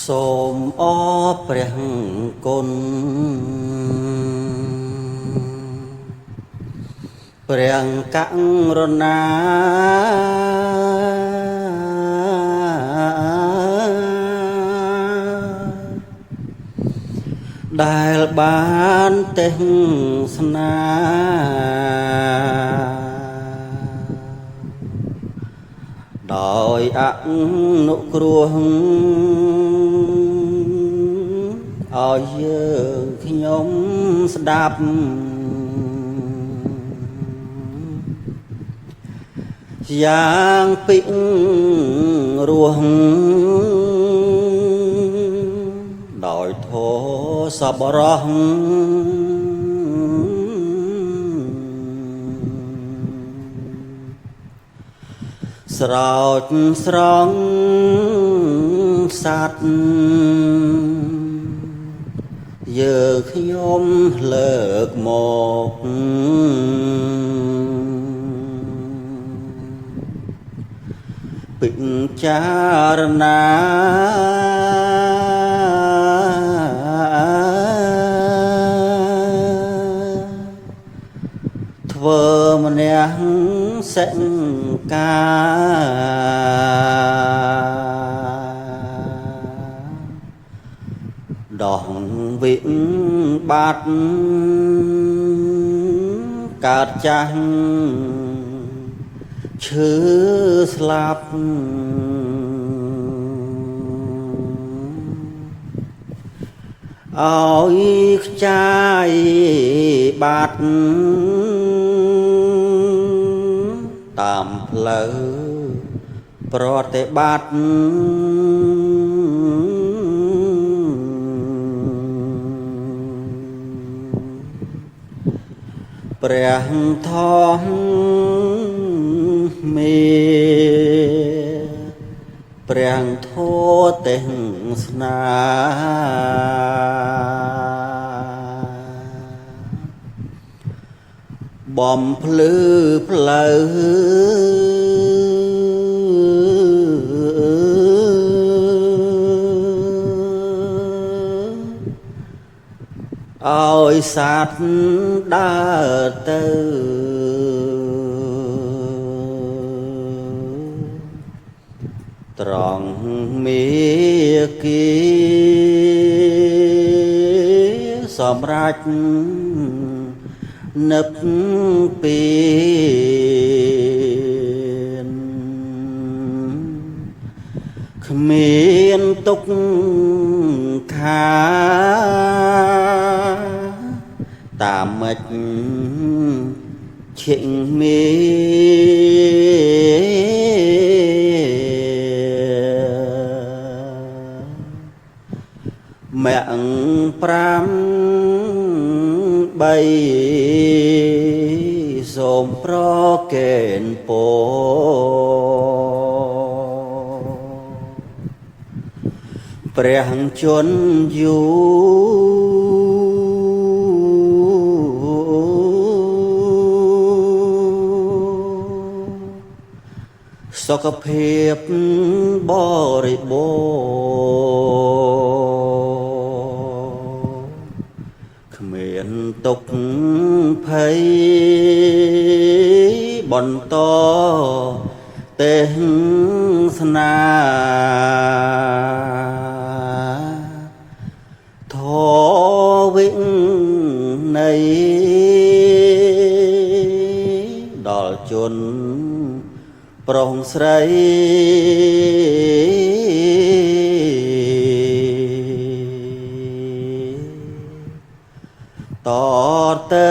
សូមអរព្រះគុណព្រះករុណាដែលបានទេសនាដោយអនុគ្រោះឲ្យយើងខ្ញុំស្ដាប់យ៉ាងពិរោះដោយធម៌សប្បុរសស្រោចស្រង់សត្វយើងខ្ញុំលើកមកពិចារណាធ្វើម្នាក់សិកាដោះវិបាត់កើតចាស់ឈឺស្លាប់ឲ្យខ្ចាយបាត់តាមផ្លូវប្រតិបត្តិព្រះធម៌មេព្រះធម៌ទេសនាបំភ្លឺផ្លូវឲ្យសត្វដើរទៅត្រង់មេគីសម្រាប់នឹកពីគ្មានទុក្ខាតាមមិចឈិងមេមាំង5 3សូមប្រកេនពរព្រះជន្មយូសុខភាពបរិបូរណ៍គ្មានទុក្ខភ័យបន្តទេសនាធវិន័យដល់ជនប្រុសស្រីតទៅ